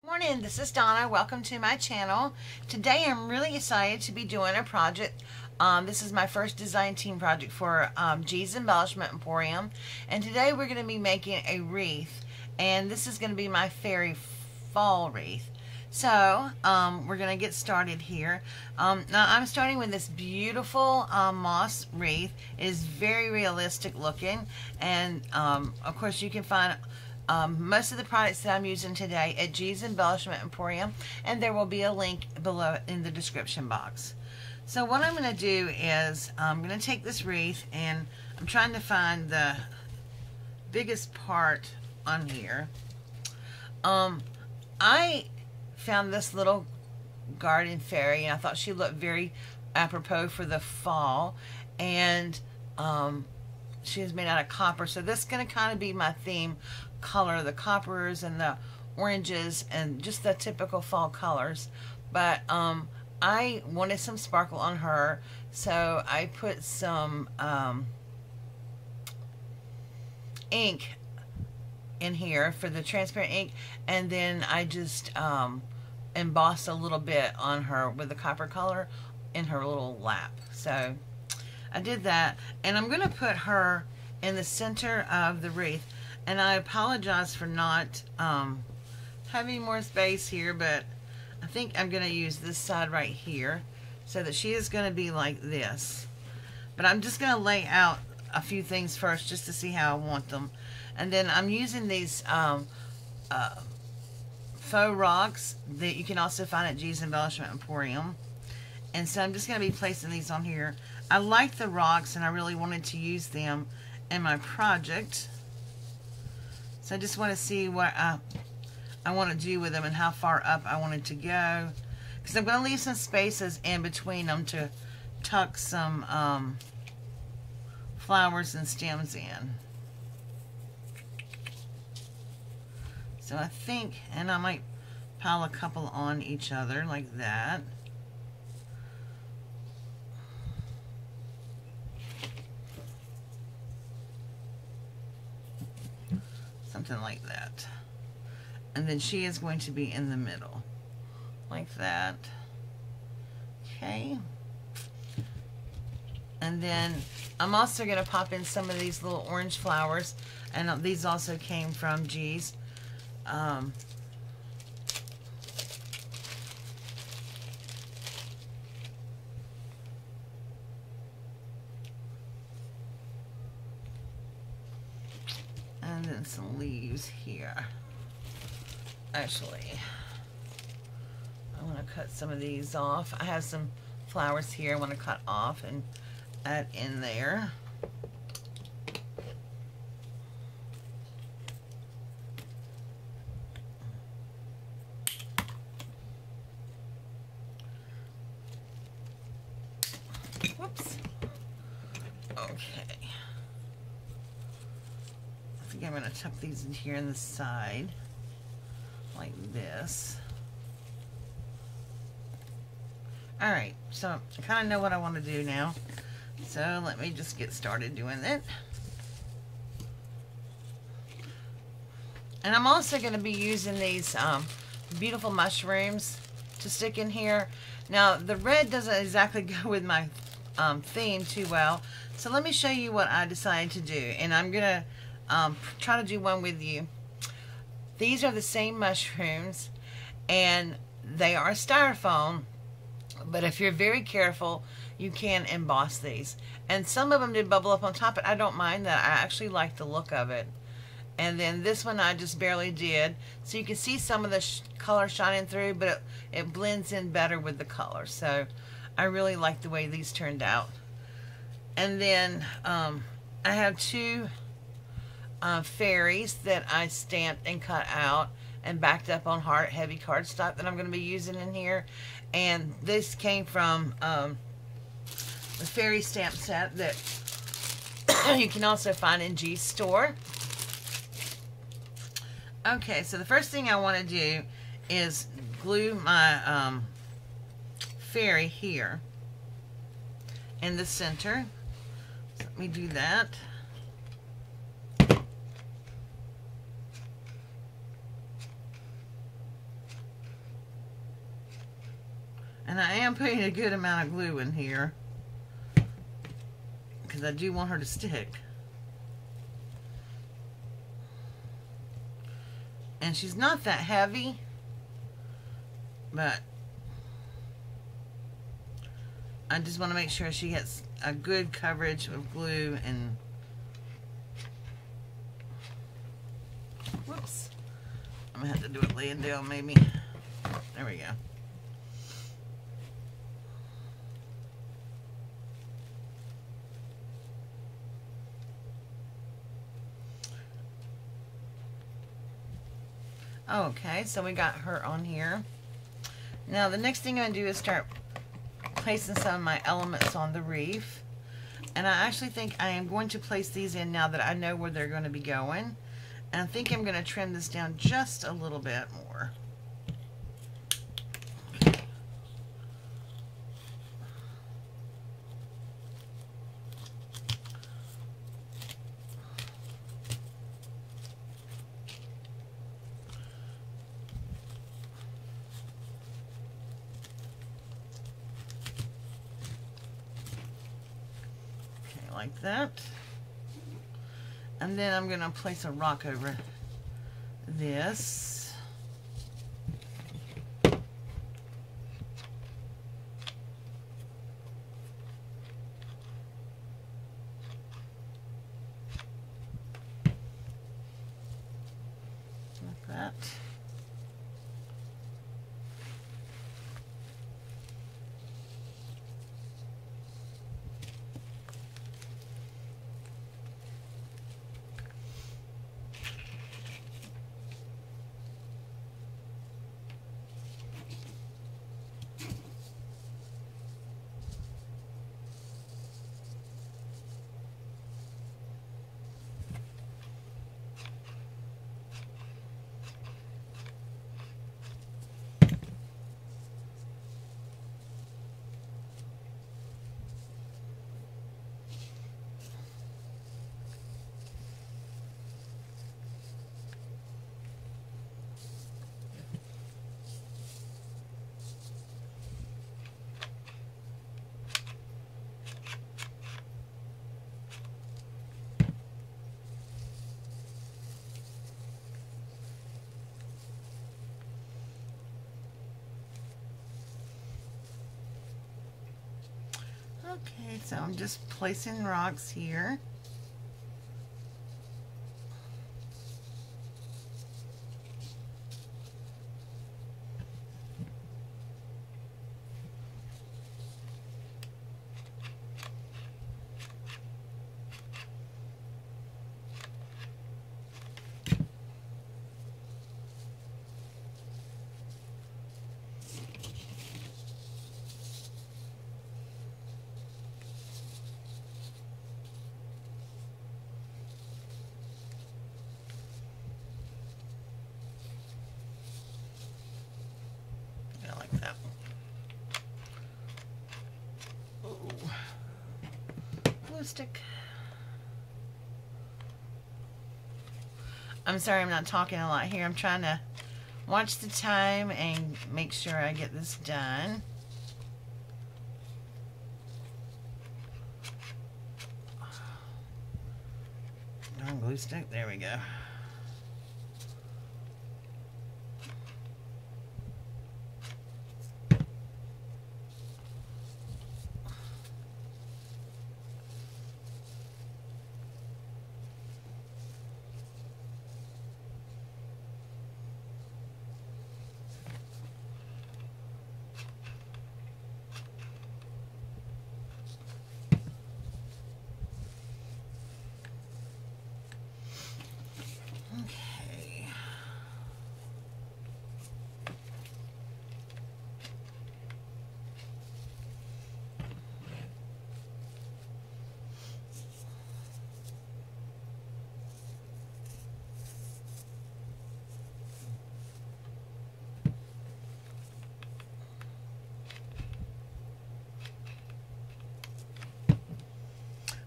Morning, this is Donna. Welcome to my channel. Today I'm really excited to be doing a project. This is my first design team project for G's Embellishment Emporium, and today we're going to be making a wreath, and this is going to be my fairy fall wreath. So we're going to get started here. Now I'm starting with this beautiful moss wreath. It is very realistic looking, and of course you can find most of the products that I'm using today at G's Embellishment Emporium, and there will be a link below in the description box. So what I'm going to do is I'm going to take this wreath, and I'm trying to find the biggest part on here. I found this little garden fairy, and I thought she looked very apropos for the fall, and she is made out of copper, so this is going to kind of be my theme color, the coppers and the oranges and just the typical fall colors. But I wanted some sparkle on her, so I put some ink in here for the transparent ink, and then I just embossed a little bit on her with the copper color in her little lap. So I did that, and I'm going to put her in the center of the wreath. And I apologize for not having more space here, but I think I'm going to use this side right here so that she is going to be like this. But I'm just going to lay out a few things first just to see how I want them. And then I'm using these faux rocks that you can also find at G's Embellishment Emporium. And so I'm just going to be placing these on here. I like the rocks, and I really wanted to use them in my project. So I just want to see what I want to do with them and how far up I want it to go. Because I'm going to leave some spaces in between them to tuck some flowers and stems in. So I think, and I might pile a couple on each other like that. Something like that. And then she is going to be in the middle like that. Okay. And then I'm also going to pop in some of these little orange flowers, and these also came from G's. And then some leaves here. Actually, I want to cut some of these off. I have some flowers here I want to cut off and add in there. Whoops. Okay. I think I'm going to tuck these in here on the side like this. Alright, so I kind of know what I want to do now, so let me just get started doing it. And I'm also going to be using these beautiful mushrooms to stick in here. Now the red doesn't exactly go with my theme too well, so let me show you what I decided to do, and I'm going to try to do one with you. These are the same mushrooms, and they are styrofoam, but if you're very careful, you can emboss these. And some of them did bubble up on top, but I don't mind that. I actually like the look of it. And then this one I just barely did, so you can see some of the color shining through, but it blends in better with the color. So I really like the way these turned out. And then I have two fairies that I stamped and cut out and backed up on heavy cardstock that I'm going to be using in here. And this came from the fairy stamp set that you can also find in G's store. Okay, so the first thing I want to do is glue my fairy here in the center. So let me do that. And I am putting a good amount of glue in here because I do want her to stick. And she's not that heavy, but I just want to make sure she gets a good coverage of glue. And whoops, I'm gonna have to do it laying down maybe. There we go. Okay, so we got her on here. Now the next thing I'm going to do is start placing some of my elements on the wreath. And I actually think I am going to place these in now that I know where they're going to be going. And I think I'm going to trim this down just a little bit more. Like that. And then I'm going to place a rock over this. Like that. Okay, so I'm just placing rocks here. That. Oh, glue stick. I'm sorry I'm not talking a lot here. I'm trying to watch the time and make sure I get this done. Darn glue stick. There we go. Okay.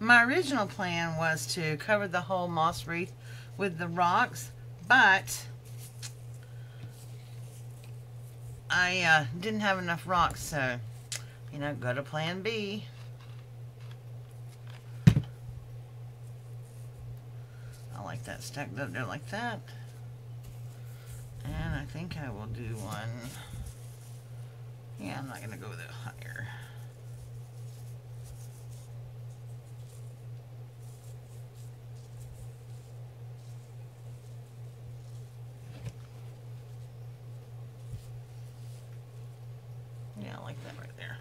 My original plan was to cover the whole moss wreath with the rocks, but I didn't have enough rocks, so, you know, go to plan B. I like that stacked up there like that. And I think I will do one. Yeah, I'm not going to go with it higher. Yeah, I like that right there.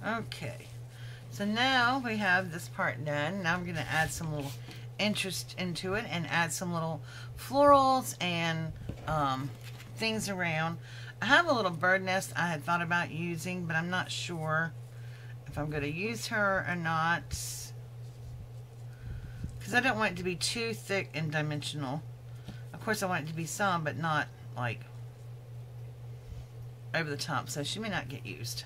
Okay, so now we have this part done. Now I'm going to add some little interest into it and add some little florals and things around. I have a little bird nest I had thought about using, but I'm not sure if I'm going to use her or not, because I don't want it to be too thick and dimensional. Of course I want it to be some, but not like over the top, so she may not get used.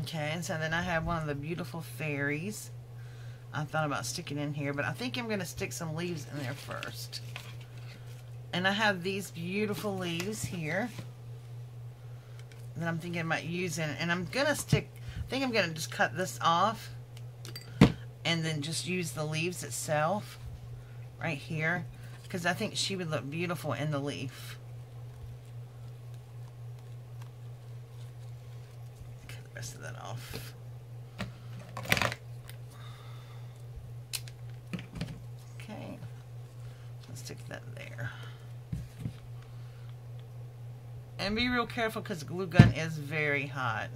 Okay, and so then I have one of the beautiful fairies I thought about sticking in here, but I think I'm going to stick some leaves in there first. And I have these beautiful leaves here that I'm thinking about using, and I'm going to stick, I think I'm going to just cut this off and then just use the leaves itself right here, because I think she would look beautiful in the leaf. Rest of that off. Okay, let's stick that there. And be real careful, because the glue gun is very hot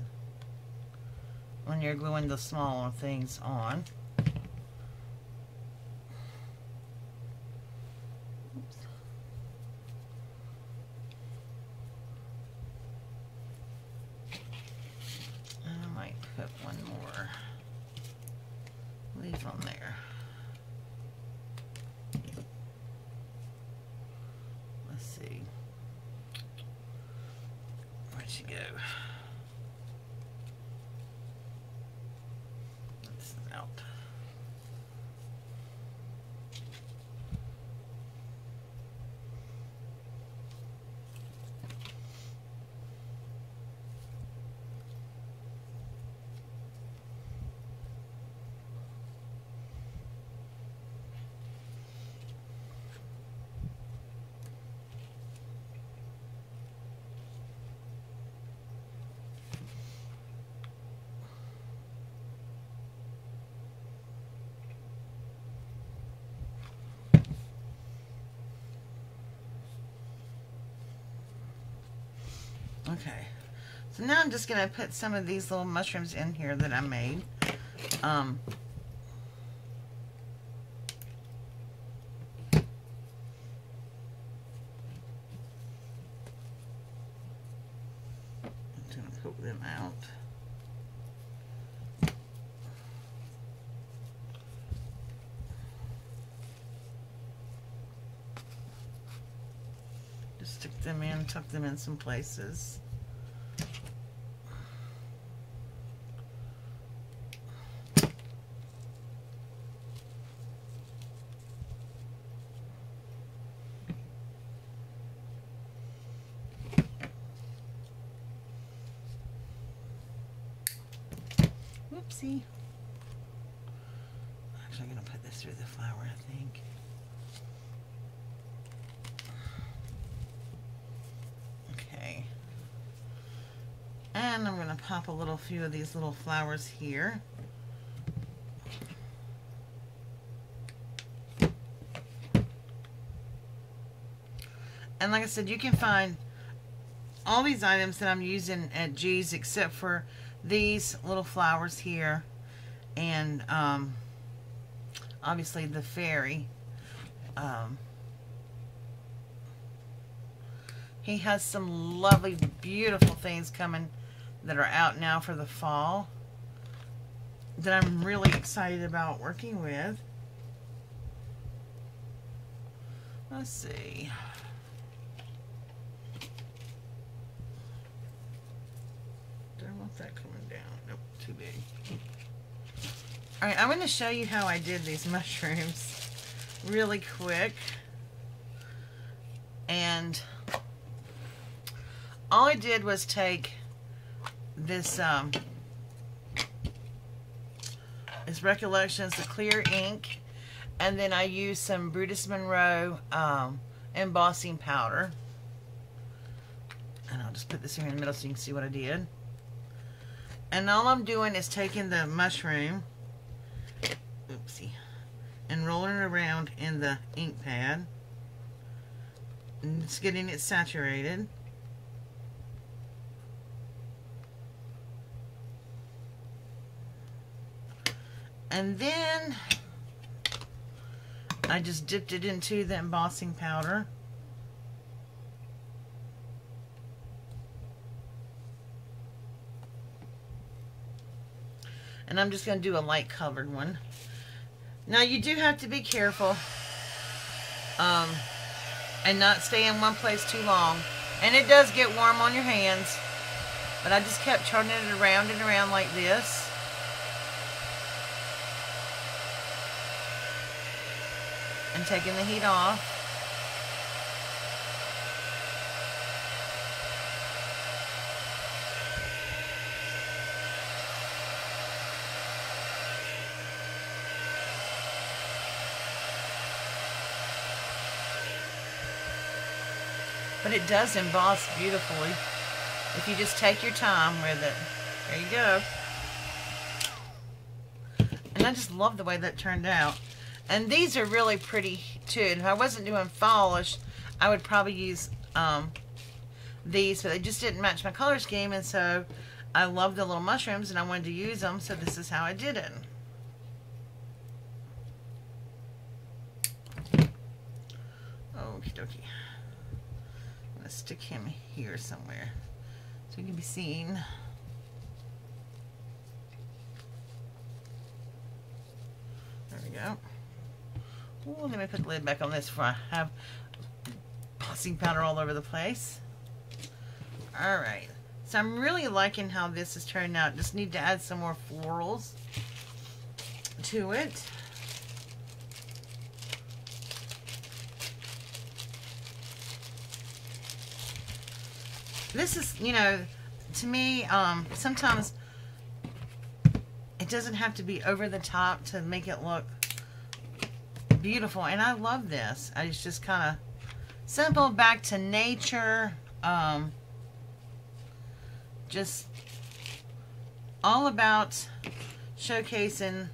when you're gluing the smaller things on. Put one more leaf on there. Let's see. Where'd she go? This is out. Okay, so now I'm just going to put some of these little mushrooms in here that I made. I'm going to poke them out. Just stick them in, tuck them in some places. Whoopsie. Actually, I'm going to put this through the flower, I think. Okay. And I'm going to pop a few of these little flowers here. And like I said, you can find all these items that I'm using at G's except for these little flowers here, and obviously the fairy. He has some lovely, beautiful things coming that are out now for the fall. that I'm really excited about working with. Let's see. Don't want that coming down. Nope, too big. Alright, I'm going to show you how I did these mushrooms really quick. And all I did was take this Recollections, the clear ink, and then I used some Brutus Monroe embossing powder. And I'll just put this here in the middle so you can see what I did. And all I'm doing is taking the mushroom, oopsie, and rolling it around in the ink pad. And just getting it saturated. And then I just dipped it into the embossing powder. And I'm just going to do a light covered one. Now you do have to be careful and not stay in one place too long. And it does get warm on your hands. But I just kept turning it around and around like this. And taking the heat off. But it does emboss beautifully if you just take your time with it. There you go. And I just love the way that turned out. And these are really pretty too. And if I wasn't doing fallish, I would probably use these, but they just didn't match my color scheme. And so I love the little mushrooms and I wanted to use them, so this is how I did it. Okie dokie. I'm going to stick him here somewhere so he can be seen. There we go. Ooh, let me put the lid back on this before I have embossing powder all over the place. Alright, so I'm really liking how this has turned out. Just need to add some more florals to it. This is, you know, to me, sometimes it doesn't have to be over the top to make it look beautiful, and I love this. It's just kind of simple, back to nature, just all about showcasing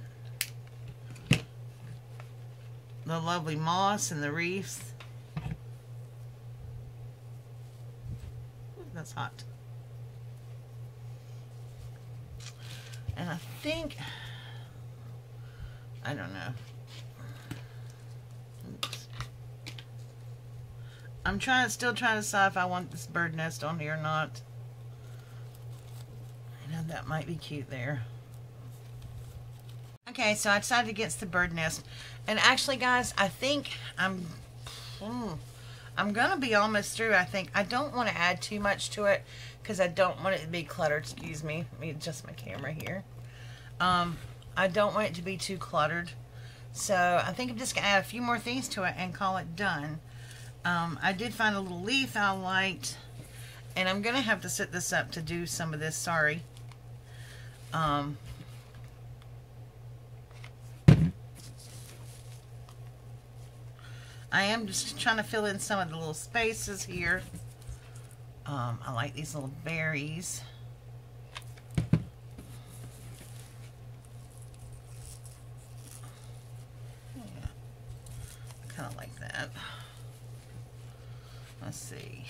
the lovely moss and the wreaths. Ooh, that's hot. And I think, I don't know. I'm still trying to decide if I want this bird nest on here or not. I know that might be cute there. Okay, so I decided against the bird nest. And actually, guys, I think I'm gonna be almost through. I think I don't want to add too much to it because I don't want it to be cluttered. Excuse me. Let me adjust my camera here. I don't want it to be too cluttered. So I think I'm just gonna add a few more things to it and call it done. I did find a little leaf I liked, and I'm gonna have to set this up to do some of this. Sorry. I am just trying to fill in some of the little spaces here. I like these little berries. Yeah, kind of like that. Let's see.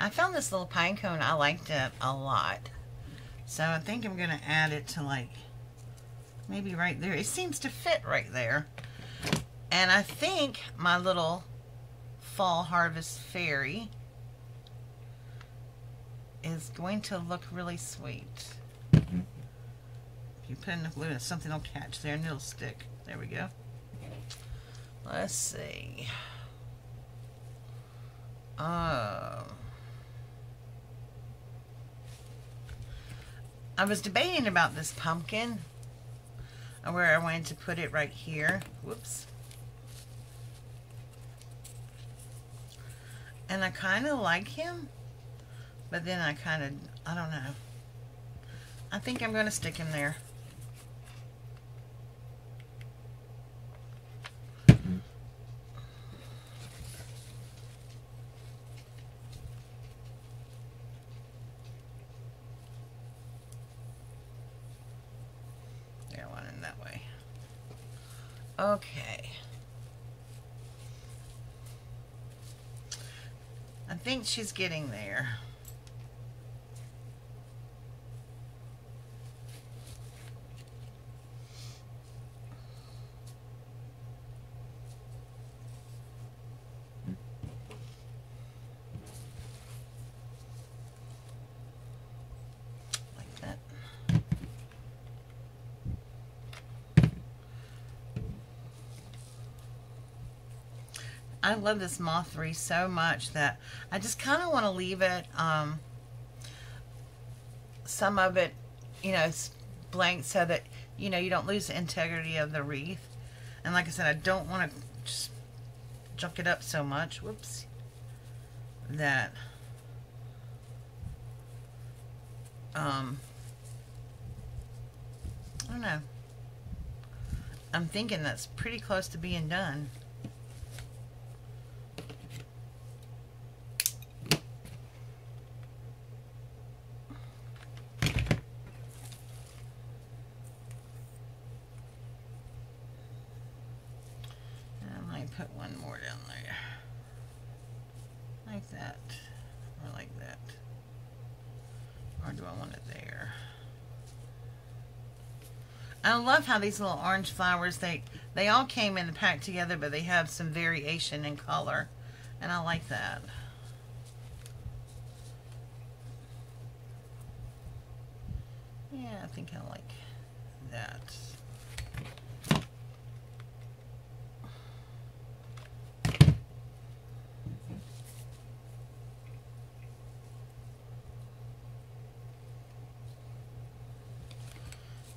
I found this little pine cone. I liked it a lot. So I think I'm going to add it to like maybe right there. It seems to fit right there. And I think my little fall harvest fairy is going to look really sweet. If you put enough glue, something will catch there and it'll stick. There we go. Let's see. I was debating about this pumpkin, where I wanted to put it right here. Whoops. And I kind of like him, but then I don't know. I think I'm going to stick him there. There, one in that way. Okay. I think she's getting there. Like that. I love this moth wreath so much that I just kind of want to leave it, some of it, you know, blank so that, you know, you don't lose the integrity of the wreath. And like I said, I don't want to just junk it up so much. Whoops. That, I don't know. I'm thinking that's pretty close to being done. Put one more down there, like that, or like that, or do I want it there? I love how these little orange flowers, they all came in the pack together, but they have some variation in color, and I like that. Yeah, I think I like that.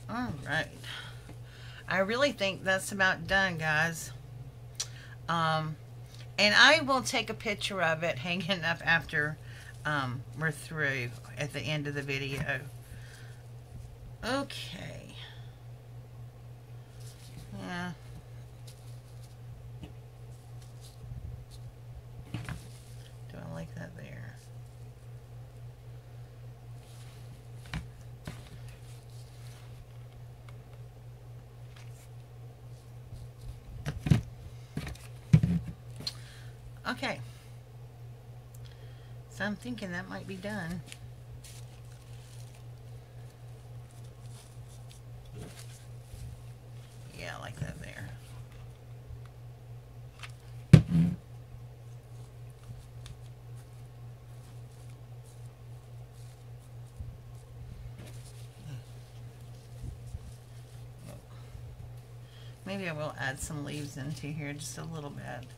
All right, I really think that's about done, guys. And I will take a picture of it hanging up after we're through at the end of the video. Okay. Yeah. Do I like that there? Okay, so I'm thinking that might be done. Yeah, I like that there. Maybe I will add some leaves into here just a little bit.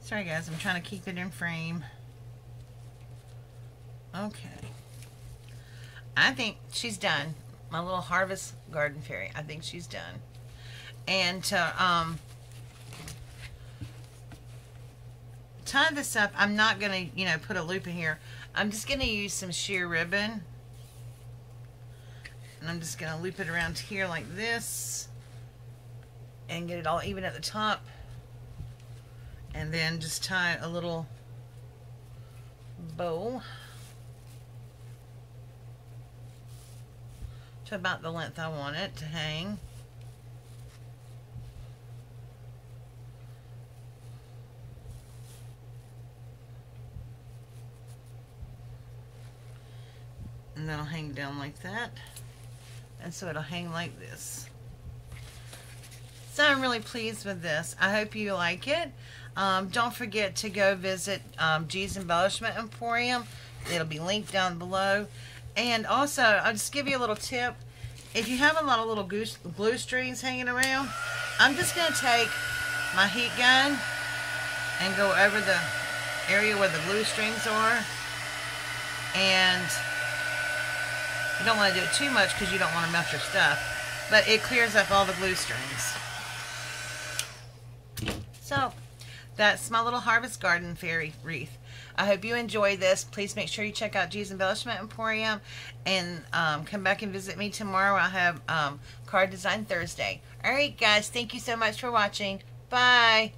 Sorry guys, I'm trying to keep it in frame. Okay. I think she's done. My little harvest garden fairy. I think she's done. And to tie this up, I'm not going to, you know, put a loop in here. I'm just going to use some sheer ribbon And I'm just going to loop it around here like this and get it all even at the top. And then just tie a little bow to about the length I want it to hang. And then I'll hang down like that. And so it'll hang like this. So I'm really pleased with this. I hope you like it. Don't forget to go visit G's Embellishment Emporium. It'll be linked down below. And also, I'll just give you a little tip. If you have a lot of little glue strings hanging around, I'm just going to take my heat gun and go over the area where the glue strings are. And you don't want to do it too much because you don't want to melt your stuff. But it clears up all the glue strings. So, that's my little Harvest Garden fairy wreath. I hope you enjoy this. Please make sure you check out G's Embellishment Emporium and come back and visit me tomorrow. I'll have Card Design Thursday. Alright guys, thank you so much for watching. Bye.